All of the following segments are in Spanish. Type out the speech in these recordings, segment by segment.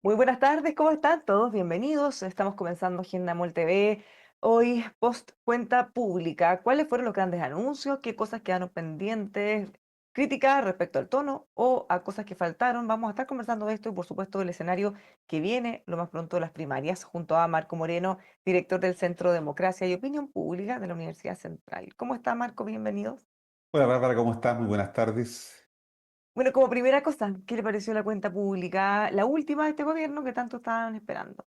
Muy buenas tardes, ¿cómo están todos? Bienvenidos. Estamos comenzando Agenda Mol TV. Hoy, post cuenta pública. ¿Cuáles fueron los grandes anuncios? ¿Qué cosas quedaron pendientes? Críticas respecto al tono o a cosas que faltaron. Vamos a estar conversando de esto y, por supuesto, del escenario que viene lo más pronto de las primarias, junto a Marco Moreno, director del Centro Democracia y Opinión Pública de la Universidad Central. ¿Cómo está, Marco? Bienvenidos. Hola Bárbara, ¿cómo estás? Muy buenas tardes. Bueno, como primera cosa, ¿qué le pareció la cuenta pública, la última de este gobierno que tanto estaban esperando?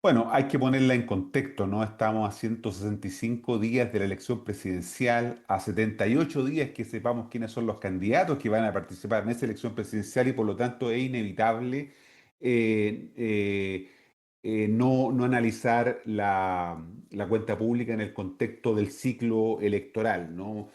Bueno, hay que ponerla en contexto, ¿no? Estamos a 165 días de la elección presidencial, a 78 días que sepamos quiénes son los candidatos que van a participar en esa elección presidencial y por lo tanto es inevitable eh, eh, no analizar la cuenta pública en el contexto del ciclo electoral, ¿no?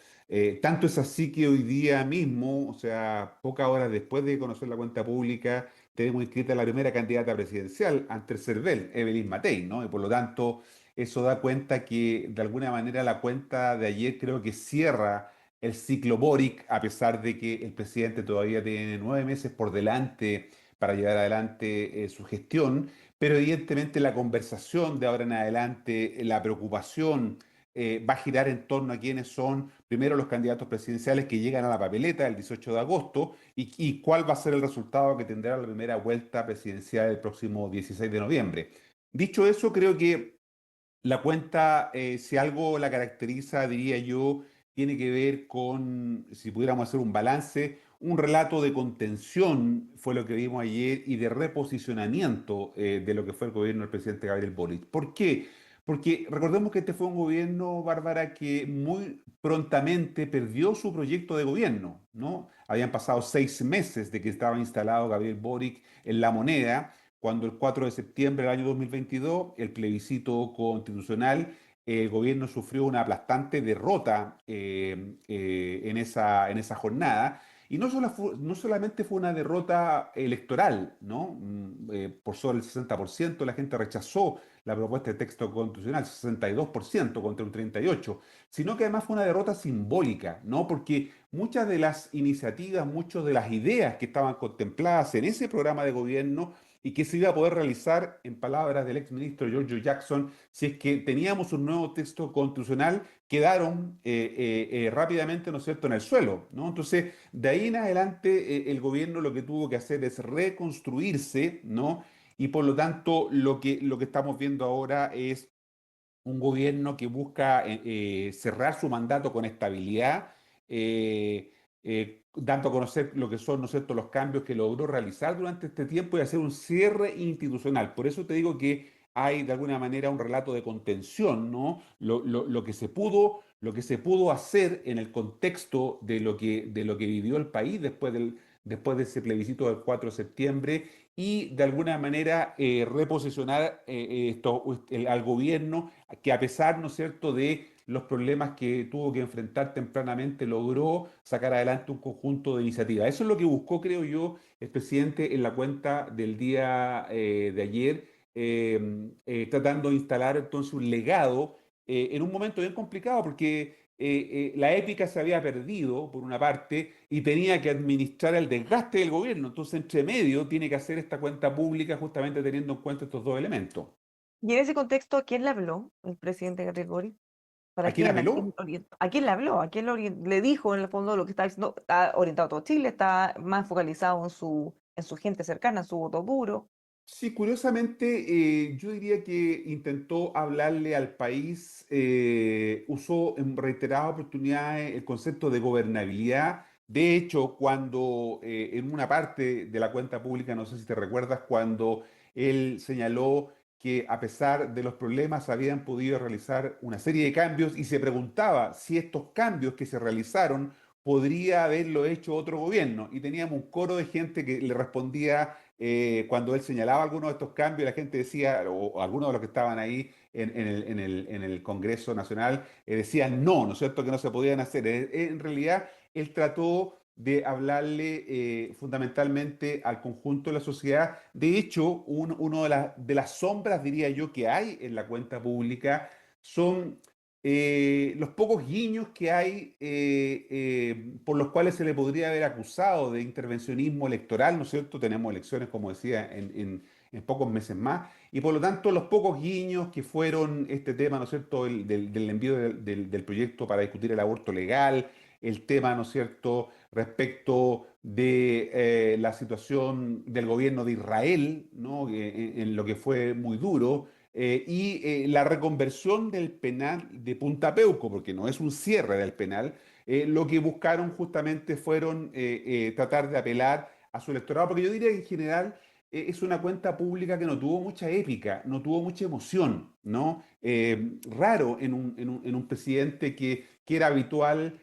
Tanto es así que hoy día mismo, o sea, pocas horas después de conocer la cuenta pública, tenemos inscrita la primera candidata presidencial ante el CERVEL, Evelyn Matei, ¿no? Y por lo tanto, eso da cuenta que de alguna manera la cuenta de ayer creo que cierra el ciclo Boric, a pesar de que el presidente todavía tiene 9 meses por delante para llevar adelante su gestión, pero evidentemente la conversación de ahora en adelante, la preocupación va a girar en torno a quiénes son primero los candidatos presidenciales que llegan a la papeleta el 18 de agosto y cuál va a ser el resultado que tendrá la primera vuelta presidencial el próximo 16 de noviembre. Dicho eso, creo que la cuenta, si algo la caracteriza, diría yo, tiene que ver con, si pudiéramos hacer un balance, un relato de contención, fue lo que vimos ayer, y de reposicionamiento de lo que fue el gobierno del presidente Gabriel Boric. ¿Por qué? Porque recordemos que este fue un gobierno, Bárbara, que muy prontamente perdió su proyecto de gobierno, ¿no? Habían pasado 6 meses de que estaba instalado Gabriel Boric en La Moneda cuando el 4 de septiembre del año 2022, el plebiscito constitucional, el gobierno sufrió una aplastante derrota en esa jornada. Y no solamente fue una derrota electoral, ¿no? Por sobre el 60% la gente rechazó la propuesta de texto constitucional, 62% contra un 38%, sino que además fue una derrota simbólica, ¿no? Porque muchas de las iniciativas, muchas de las ideas que estaban contempladas en ese programa de gobierno y que se iba a poder realizar, en palabras del exministro Giorgio Jackson, si es que teníamos un nuevo texto constitucional, quedaron rápidamente, ¿no es cierto?, en el suelo, ¿no? Entonces, de ahí en adelante, el gobierno lo que tuvo que hacer es reconstruirse, ¿no? Y por lo tanto, lo que estamos viendo ahora es un gobierno que busca cerrar su mandato con estabilidad, dando a conocer lo que son, ¿no es cierto?, los cambios que logró realizar durante este tiempo y hacer un cierre institucional. Por eso te digo que hay de alguna manera un relato de contención, ¿no? Lo que se pudo hacer en el contexto de lo que vivió el país después de ese plebiscito del 4 de septiembre y de alguna manera reposicionar al gobierno que a pesar, ¿no es cierto?, de los problemas que tuvo que enfrentar tempranamente, logró sacar adelante un conjunto de iniciativas. Eso es lo que buscó, creo yo, el presidente en la cuenta del día de ayer, tratando de instalar entonces un legado en un momento bien complicado, porque la épica se había perdido, por una parte, y tenía que administrar el desgaste del gobierno. Entonces, entre medio, tiene que hacer esta cuenta pública justamente teniendo en cuenta estos dos elementos. Y en ese contexto, ¿a quién le habló el presidente Gabriel Boric? ¿A ¿Para quién quién? ¿A quién, apeló? a quién le habló? ¿A quién le dijo en el fondo lo que está diciendo? Está orientado a todo Chile, está más focalizado en su gente cercana, en su voto duro. Sí, curiosamente, yo diría que intentó hablarle al país, usó en reiteradas oportunidades el concepto de gobernabilidad. De hecho, cuando en una parte de la cuenta pública, no sé si te recuerdas, cuando él señaló que a pesar de los problemas habían podido realizar una serie de cambios y se preguntaba si estos cambios que se realizaron podría haberlo hecho otro gobierno. Y teníamos un coro de gente que le respondía cuando él señalaba algunos de estos cambios, la gente decía, o algunos de los que estaban ahí en el Congreso Nacional, decían no, ¿no es cierto?, que no se podían hacer. En realidad, él trató de hablarle fundamentalmente al conjunto de la sociedad. De hecho, uno de las sombras, diría yo, que hay en la cuenta pública son los pocos guiños que hay por los cuales se le podría haber acusado de intervencionismo electoral, ¿no es cierto? Tenemos elecciones, como decía, en pocos meses más. Y por lo tanto, los pocos guiños que fueron este tema, ¿no es cierto?, del envío del proyecto para discutir el aborto legal, el tema, ¿no es cierto?, respecto de la situación del gobierno de Israel, ¿no?, en lo que fue muy duro, la reconversión del penal de Punta Peuco, porque no es un cierre del penal, lo que buscaron justamente fueron tratar de apelar a su electorado, porque yo diría que en general es una cuenta pública que no tuvo mucha épica, no tuvo mucha emoción, ¿no? Raro en un presidente que era habitual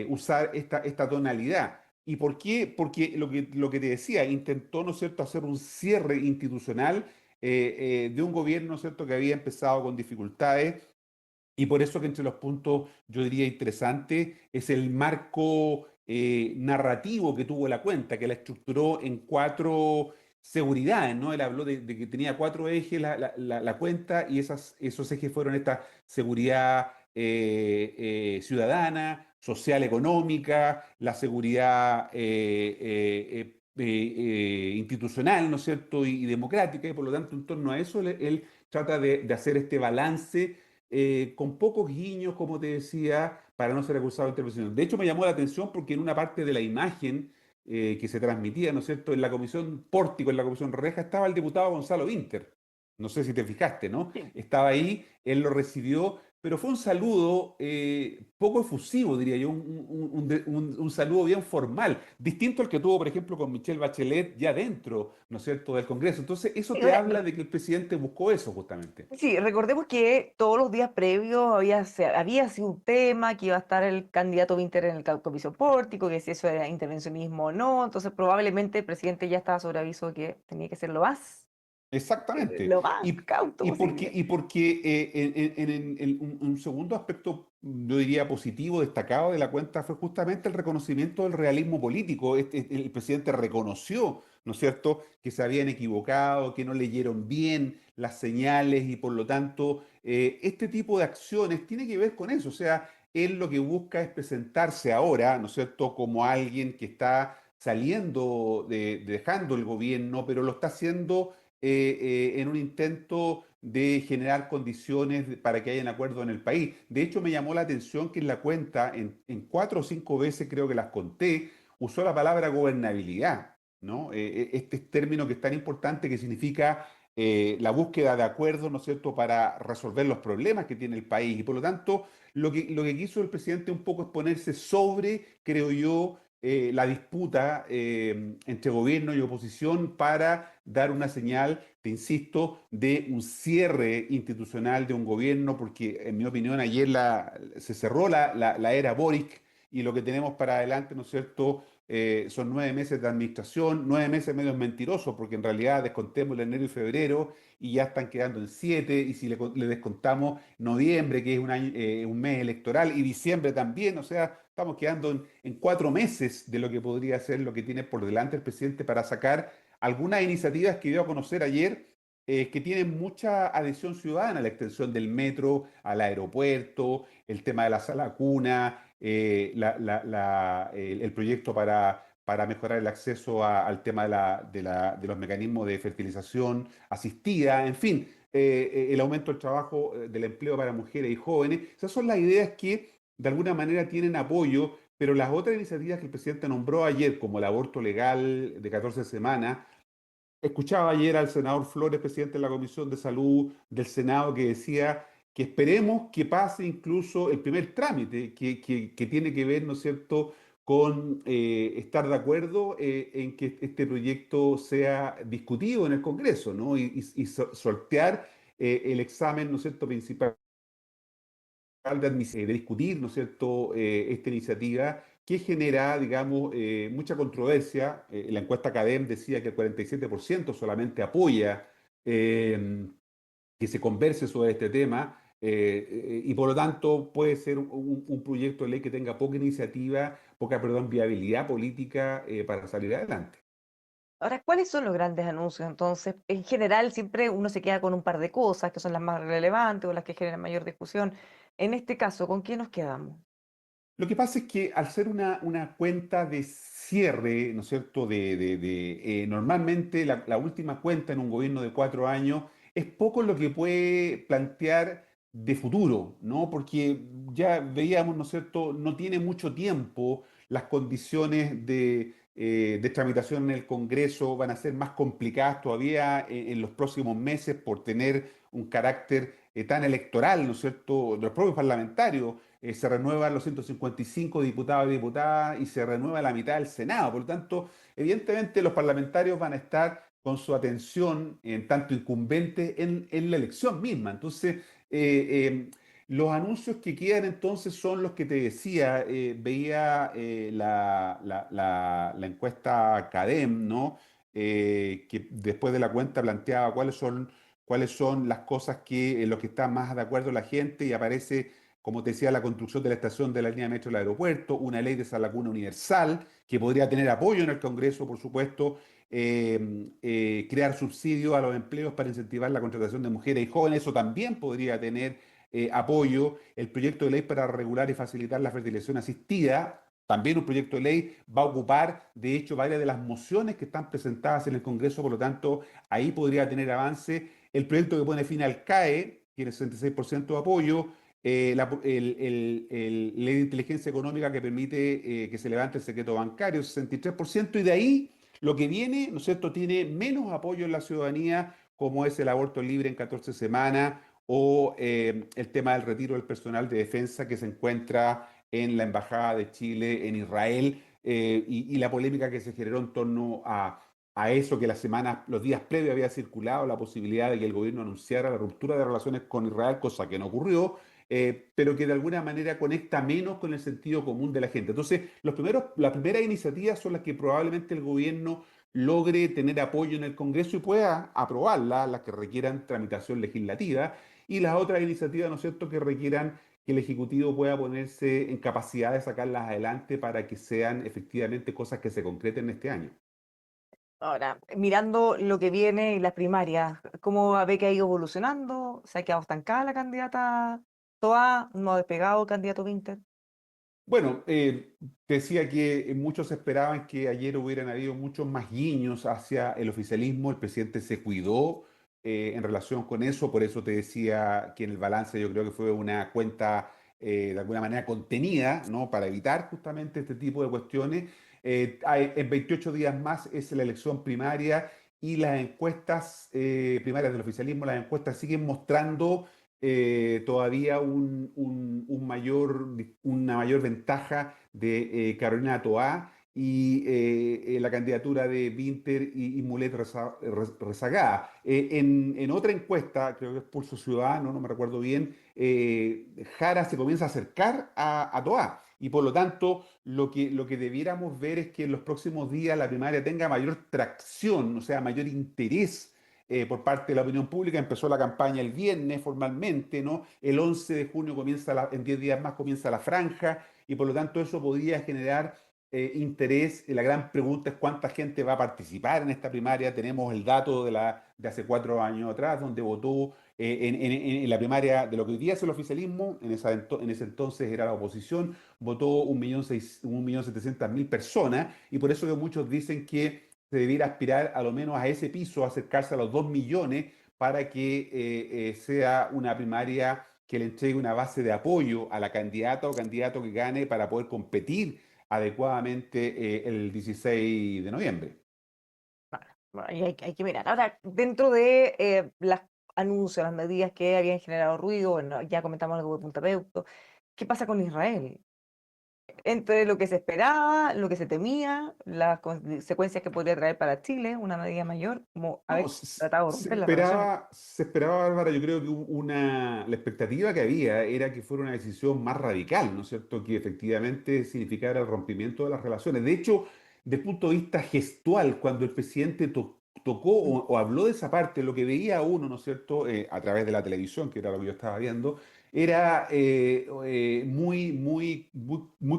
usar esta tonalidad. ¿Y por qué? Porque lo que te decía, intentó, ¿no es cierto?, hacer un cierre institucional de un gobierno, ¿no es cierto?, que había empezado con dificultades y por eso que entre los puntos, yo diría interesante, es el marco narrativo que tuvo la cuenta, que la estructuró en cuatro seguridades, ¿no? Él habló de que tenía cuatro ejes la cuenta y esos ejes fueron esta seguridad ciudadana, social, económica, la seguridad institucional, ¿no es cierto?, y democrática, y por lo tanto, en torno a eso, él trata de hacer este balance con pocos guiños, como te decía, para no ser acusado de intervención. De hecho, me llamó la atención porque en una parte de la imagen que se transmitía, ¿no es cierto?, en la comisión Pórtico, en la comisión Reja, estaba el diputado Gonzalo Vinter. No sé si te fijaste, ¿no? Sí. Estaba ahí, él lo recibió, pero fue un saludo poco efusivo, diría yo, un saludo bien formal, distinto al que tuvo, por ejemplo, con Michelle Bachelet ya dentro, ¿no es cierto?, del Congreso. Entonces, eso Sí, te ahora, habla de que el presidente buscó eso justamente. sí, recordemos que todos los días previos había sido un tema, que iba a estar el candidato Winter en el Comisión Pórtico, que si eso era intervencionismo o no, entonces probablemente el presidente ya estaba sobre aviso que tenía que ser Exactamente. lo más Y, cauto y posible. porque un segundo aspecto, yo diría positivo, destacado de la cuenta fue justamente el reconocimiento del realismo político. El presidente reconoció, ¿no es cierto?, que se habían equivocado, que no leyeron bien las señales y por lo tanto este tipo de acciones tiene que ver con eso. O sea, él lo que busca es presentarse ahora, ¿no es cierto?, como alguien que está saliendo, dejando el gobierno, pero lo está haciendo en un intento de generar condiciones para que haya un acuerdo en el país. De hecho, me llamó la atención que en la cuenta, en 4 o 5 veces creo que las conté, usó la palabra gobernabilidad, ¿no? Este término que es tan importante que significa la búsqueda de acuerdos, ¿no es cierto?, para resolver los problemas que tiene el país. Y por lo tanto, lo que quiso el presidente un poco es ponerse sobre, creo yo, la disputa entre gobierno y oposición para dar una señal, te insisto, de un cierre institucional de un gobierno, porque en mi opinión ayer se cerró la era Boric y lo que tenemos para adelante, ¿no es cierto? Son 9 meses de administración, 9 meses medio es mentiroso, porque en realidad descontemos el enero y febrero y ya están quedando en 7, y si le descontamos noviembre, que es un mes electoral, y diciembre también, o sea, estamos quedando en 4 meses de lo que podría ser lo que tiene por delante el presidente para sacar algunas iniciativas que dio a conocer ayer, que tienen mucha adhesión ciudadana, la extensión del metro al aeropuerto, el tema de la sala cuna, el proyecto para mejorar el acceso al tema de los mecanismos de fertilización asistida, en fin, el aumento del trabajo, del empleo para mujeres y jóvenes. Esas son las ideas que de alguna manera tienen apoyo, pero las otras iniciativas que el presidente nombró ayer, como el aborto legal de 14 semanas. Escuchaba ayer al senador Flores, presidente de la Comisión de Salud del Senado, que decía que esperemos que pase incluso el primer trámite, que tiene que ver, ¿no es cierto?, con estar de acuerdo en que este proyecto sea discutido en el Congreso, ¿no? Y sortear el examen, ¿no es cierto?, principal de discutir, ¿no es cierto?, esta iniciativa que genera, digamos, mucha controversia. La encuesta CADEM decía que el 47% solamente apoya eh, que se converse sobre este tema, y por lo tanto puede ser un proyecto de ley que tenga poca iniciativa, poca, perdón, viabilidad política para salir adelante. Ahora, ¿cuáles son los grandes anuncios? Entonces, en general, siempre uno se queda con un par de cosas que son las más relevantes o las que generan mayor discusión. En este caso, ¿con qué nos quedamos? Lo que pasa es que al ser una cuenta de cierre, ¿no es cierto? Normalmente la última cuenta en un gobierno de 4 años es poco lo que puede plantear de futuro, ¿no? Porque ya veíamos, ¿no es cierto? No tiene mucho tiempo, las condiciones de tramitación en el Congreso van a ser más complicadas todavía en los próximos meses por tener un carácter tan electoral, ¿no es cierto? De los propios parlamentarios se renuevan los 155 diputados y diputadas y se renueva la mitad del Senado. Por lo tanto, evidentemente los parlamentarios van a estar con su atención en tanto incumbente en la elección misma. Entonces, los anuncios que quedan entonces son los que te decía, veía la encuesta CADEM, ¿no? Que después de la cuenta planteaba cuáles son las cosas que, en lo que está más de acuerdo la gente y aparece como te decía, la construcción de la estación de la línea de metro del aeropuerto, una ley de esa laguna universal, que podría tener apoyo en el Congreso, por supuesto, crear subsidios a los empleos para incentivar la contratación de mujeres y jóvenes, eso también podría tener apoyo. El proyecto de ley para regular y facilitar la fertilización asistida, también un proyecto de ley, va a ocupar, de hecho, varias de las mociones que están presentadas en el Congreso, por lo tanto, ahí podría tener avance. El proyecto que pone fin al CAE tiene 66% de apoyo. Ley de inteligencia económica que permite que se levante el secreto bancario, 63%, y de ahí lo que viene, ¿no es cierto?, tiene menos apoyo en la ciudadanía, como es el aborto libre en 14 semanas o el tema del retiro del personal de defensa que se encuentra en la Embajada de Chile en Israel y la polémica que se generó en torno a eso que las semanas, los días previos había circulado la posibilidad de que el gobierno anunciara la ruptura de relaciones con Israel, cosa que no ocurrió, pero que de alguna manera conecta menos con el sentido común de la gente. Entonces, las primeras iniciativas son las que probablemente el gobierno logre tener apoyo en el Congreso y pueda aprobarlas, las que requieran tramitación legislativa, y las otras iniciativas, ¿no es cierto?, que requieran que el Ejecutivo pueda ponerse en capacidad de sacarlas adelante para que sean efectivamente cosas que se concreten este año. Ahora, mirando lo que viene y las primarias, ¿cómo ve que ha ido evolucionando? ¿Se ha quedado estancada la candidata Toa? ¿No ha despegado el candidato Winter? Bueno, decía que muchos esperaban que ayer hubieran habido muchos más guiños hacia el oficialismo. El presidente se cuidó en relación con eso, por eso te decía que en el balance yo creo que fue una cuenta de alguna manera contenida, ¿no? Para evitar justamente este tipo de cuestiones. En 28 días más es la elección primaria y las encuestas primarias del oficialismo, las encuestas siguen mostrando todavía una mayor ventaja de Carolina Toá y la candidatura de Winter y Mulet rezagada. En otra encuesta, creo que es Pulso Ciudadano, no me recuerdo bien, Jara se comienza a acercar a Toá. Y por lo tanto, lo que debiéramos ver es que en los próximos días la primaria tenga mayor tracción, o sea, mayor interés por parte de la opinión pública. Empezó la campaña el viernes formalmente, ¿no? El 11 de junio comienza, en 10 días más comienza la franja y por lo tanto eso podría generar interés. La gran pregunta es cuánta gente va a participar en esta primaria. Tenemos el dato de hace 4 años atrás, donde votó en la primaria de lo que hoy día es el oficialismo, en ese entonces era la oposición, votó 1.700.000 personas y por eso que muchos dicen que se debiera aspirar a lo menos a ese piso, acercarse a los 2 millones para que sea una primaria que le entregue una base de apoyo a la candidata o candidato que gane para poder competir adecuadamente el 16 de noviembre. Bueno, ahí hay que mirar. Ahora, dentro de los anuncios, las medidas que habían generado ruido, bueno, ya comentamos algo de Punta Peuco, ¿qué pasa con Israel? Entre lo que se esperaba, lo que se temía, las consecuencias que podría traer para Chile, una medida mayor, como No, haber tratado de romper las relaciones. se esperaba, Bárbara, yo creo que la expectativa que había era que fuera una decisión más radical, ¿no es cierto? Que efectivamente significara el rompimiento de las relaciones. De hecho, desde el punto de vista gestual, cuando el presidente tocó o habló de esa parte, lo que veía uno, ¿no es cierto?, a través de la televisión, que era lo que yo estaba viendo, era muy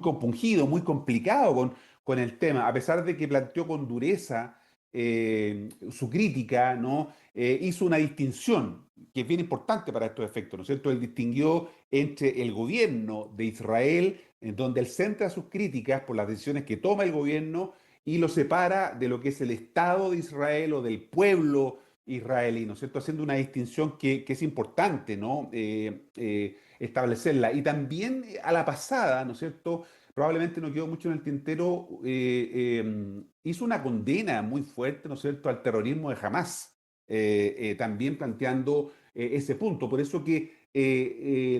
compungido, muy complicado con el tema, a pesar de que planteó con dureza su crítica, ¿no? Hizo una distinción que es bien importante para estos efectos, ¿no es cierto? Él distinguió entre el gobierno de Israel, en donde él centra sus críticas por las decisiones que toma el gobierno y lo separa de lo que es el Estado de Israel o del pueblo israelí, ¿no es cierto? Haciendo una distinción que es importante, ¿no? Establecerla. Y también a la pasada, ¿no es cierto? Probablemente no quedó mucho en el tintero, hizo una condena muy fuerte, ¿no es cierto?, al terrorismo de Hamas, también planteando ese punto. Por eso que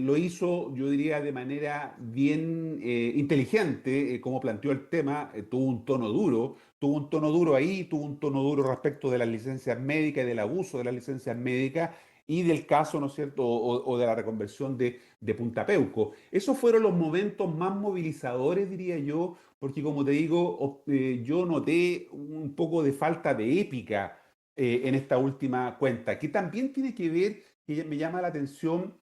lo hizo, yo diría, de manera bien inteligente, como planteó el tema, tuvo un tono duro ahí, tuvo un tono duro respecto de las licencias médicas y del abuso de las licencias médicas y del caso, ¿no es cierto?, o de la reconversión de Punta Peuco. Esos fueron los momentos más movilizadores, diría yo, porque como te digo, yo noté un poco de falta de épica en esta última cuenta, que también tiene que ver, que me llama la atención,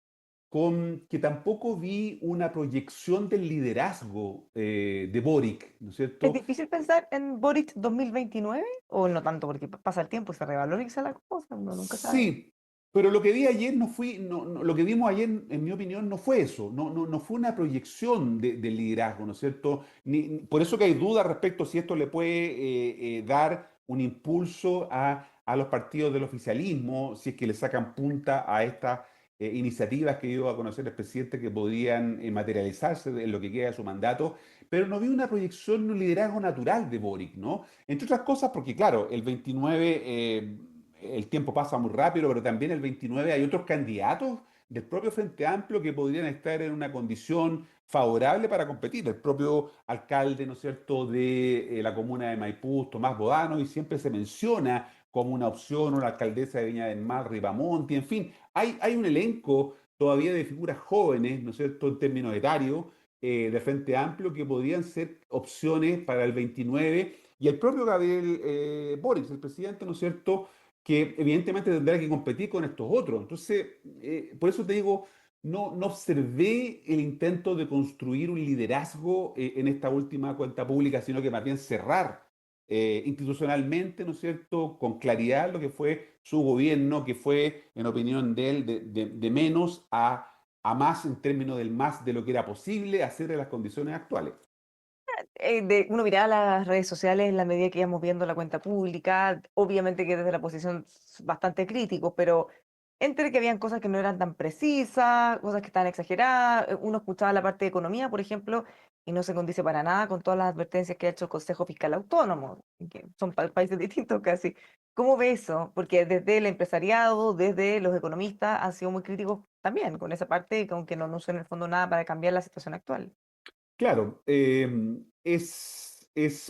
con que tampoco vi una proyección del liderazgo de Boric, ¿no es ¿Es cierto? difícil pensar en Boric 2029? ¿O no tanto porque pasa el tiempo y se revaloriza la cosa? Uno nunca sabe. Sí, pero lo que vi ayer lo que vimos ayer, en mi opinión, no fue eso, no fue una proyección del liderazgo, ¿no es cierto? Por eso que hay dudas respecto si esto le puede dar un impulso a los partidos del oficialismo, si es que le sacan punta a estas iniciativas que dio a conocer el presidente que podrían materializarse en lo que queda de su mandato, pero no vi una proyección, un liderazgo natural de Boric, ¿no? Entre otras cosas, porque claro, el 29, el tiempo pasa muy rápido, pero también el 29 hay otros candidatos del propio Frente Amplio que podrían estar en una condición favorable para competir. El propio alcalde, ¿no es cierto?, de la comuna de Maipú, Tomás Bodano, y siempre se menciona como una opción, una alcaldesa de Viña del Mar, Ripamonti, en fin, hay un elenco todavía de figuras jóvenes, ¿no es cierto?, en términos etarios, de Frente Amplio que podrían ser opciones para el 29 y el propio Gabriel Boric, el presidente, ¿no es cierto?, que evidentemente tendrá que competir con estos otros. Entonces, por eso te digo, no observé el intento de construir un liderazgo en esta última cuenta pública, sino que más bien cerrar institucionalmente, ¿no es cierto?, con claridad lo que fue su gobierno, que fue, en opinión de él, de menos a más en términos del más de lo que era posible hacer en las condiciones actuales. Uno miraba las redes sociales en la medida que íbamos viendo la cuenta pública, obviamente que desde la posición bastante críticos, pero entre que habían cosas que no eran tan precisas, cosas que estaban exageradas, uno escuchaba la parte de economía, por ejemplo, y no se condice para nada con todas las advertencias que ha hecho el Consejo Fiscal Autónomo, que son países distintos casi. ¿Cómo ve eso? Porque desde el empresariado, desde los economistas, han sido muy críticos también con esa parte, con que no usan en el fondo nada para cambiar la situación actual. Claro, es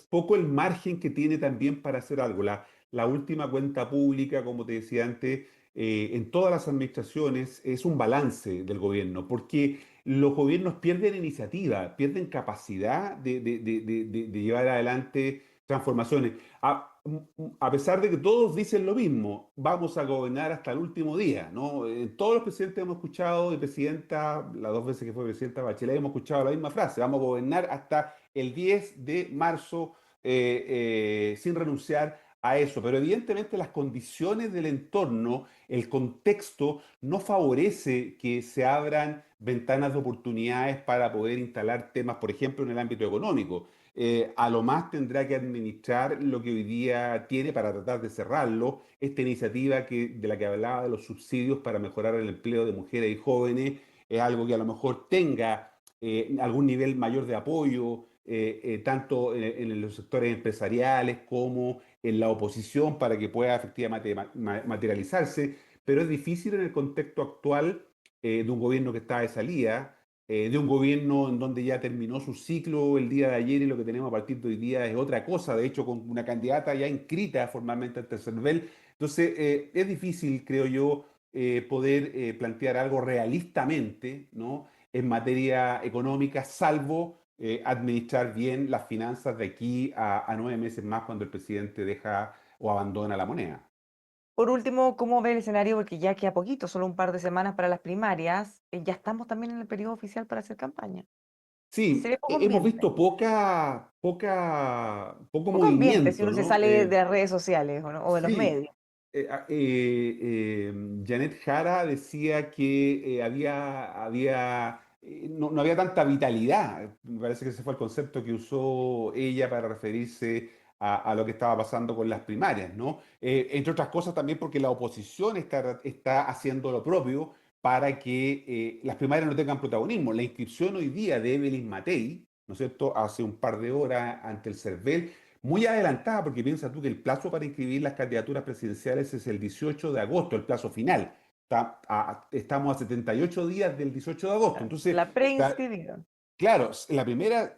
poco el margen que tiene también para hacer algo. La última cuenta pública, como te decía antes, en todas las administraciones es un balance del gobierno, porque los gobiernos pierden iniciativa, pierden capacidad de llevar adelante transformaciones. A pesar de que todos dicen lo mismo, vamos a gobernar hasta el último día, ¿no? Todos los presidentes hemos escuchado, y presidenta, las dos veces que fue presidenta Bachelet, hemos escuchado la misma frase, vamos a gobernar hasta el 10 de marzo sin renunciar a eso. Pero evidentemente las condiciones del entorno, el contexto, no favorece que se abran ventanas de oportunidades para poder instalar temas, por ejemplo, en el ámbito económico. A lo más tendrá que administrar lo que hoy día tiene para tratar de cerrarlo. Esta iniciativa de la que hablaba de los subsidios para mejorar el empleo de mujeres y jóvenes es algo que a lo mejor tenga algún nivel mayor de apoyo, tanto en los sectores empresariales como en la oposición para que pueda efectivamente materializarse. Pero es difícil en el contexto actual de un gobierno que está de salida, de un gobierno en donde ya terminó su ciclo el día de ayer y lo que tenemos a partir de hoy día es otra cosa, de hecho con una candidata ya inscrita formalmente al tercer nivel. Entonces, es difícil, creo yo, poder plantear algo realistamente, ¿no?, en materia económica, salvo administrar bien las finanzas de aquí a 9 meses más cuando el presidente deja o abandona la moneda. Por último, ¿cómo ve el escenario? Porque ya queda poquito, solo un par de semanas para las primarias. Ya estamos también en el periodo oficial para hacer campaña. Sí, se ve poco hemos ambiente. visto poco Poco ambiente si movimiento, uno se ¿no? sale de las redes sociales o de los Sí, medios. Janet Jara decía que no había tanta vitalidad. Me parece que ese fue el concepto que usó ella para referirse a lo que estaba pasando con las primarias, ¿no? Entre otras cosas también porque la oposición está haciendo lo propio para que las primarias no tengan protagonismo. La inscripción hoy día de Evelyn Matei, ¿no es cierto?, hace un par de horas ante el CERVEL, muy adelantada, porque piensa tú que el plazo para inscribir las candidaturas presidenciales es el 18 de agosto, el plazo final. Estamos a 78 días del 18 de agosto. Entonces, La preinscribieron. claro, la primera,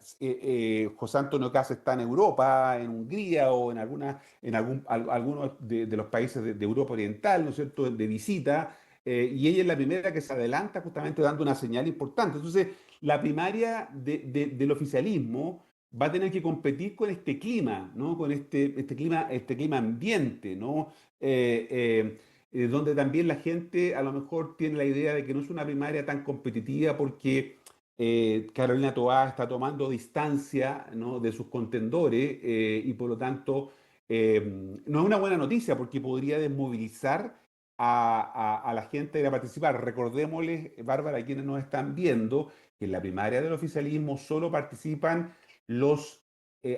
José Antonio Caz está en Europa, en Hungría o algunos de los países de Europa Oriental, ¿no es cierto?, de visita, y ella es la primera que se adelanta justamente dando una señal importante. Entonces, la primaria del oficialismo va a tener que competir con este clima, ¿no? Con este clima ambiente, ¿no? Eh, donde también la gente a lo mejor tiene la idea de que no es una primaria tan competitiva porque Carolina Toá está tomando distancia, ¿no?, de sus contendores, y por lo tanto no es una buena noticia porque podría desmovilizar a la gente de ir a participar. Recordémosles, Bárbara, a quienes nos están viendo, que en la primaria del oficialismo solo participan los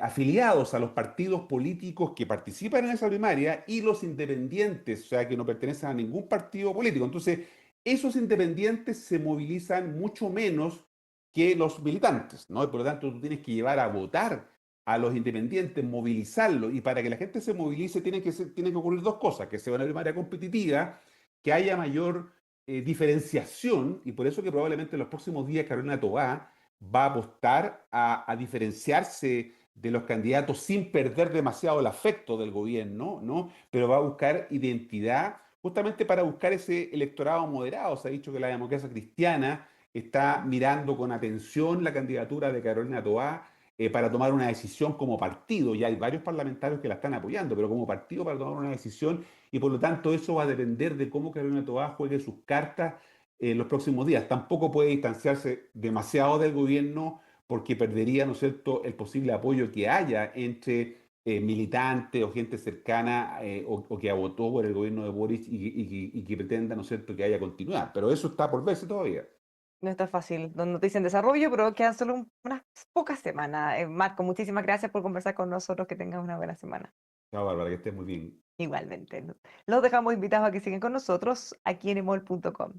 afiliados a los partidos políticos que participan en esa primaria y los independientes, o sea, que no pertenecen a ningún partido político. Entonces, esos independientes se movilizan mucho menos que los militantes, ¿no? Y por lo tanto, tú tienes que llevar a votar a los independientes, movilizarlos, y para que la gente se movilice tienen que ocurrir dos cosas: que sea una primaria competitiva, que haya mayor diferenciación, y por eso que probablemente en los próximos días Carolina Tobá va a apostar a diferenciarse de los candidatos sin perder demasiado el afecto del gobierno, ¿no? Pero va a buscar identidad justamente para buscar ese electorado moderado. Se ha dicho que la democracia cristiana está mirando con atención la candidatura de Carolina Toá para tomar una decisión como partido. Ya hay varios parlamentarios que la están apoyando, pero como partido para tomar una decisión, y por lo tanto eso va a depender de cómo Carolina Toá juegue sus cartas en los próximos días. Tampoco puede distanciarse demasiado del gobierno porque perdería, ¿no es cierto?, el posible apoyo que haya entre militantes o gente cercana o que votó por el gobierno de Boris y que pretenda, ¿no es cierto?, que haya continuidad. Pero eso está por verse todavía. No está fácil. No noticia en desarrollo, pero quedan solo unas pocas semanas. Marco, muchísimas gracias por conversar con nosotros. Que tengas una buena semana. Chao, Bárbara, que estés muy bien. Igualmente. Los dejamos invitados a que sigan con nosotros aquí en emol.com.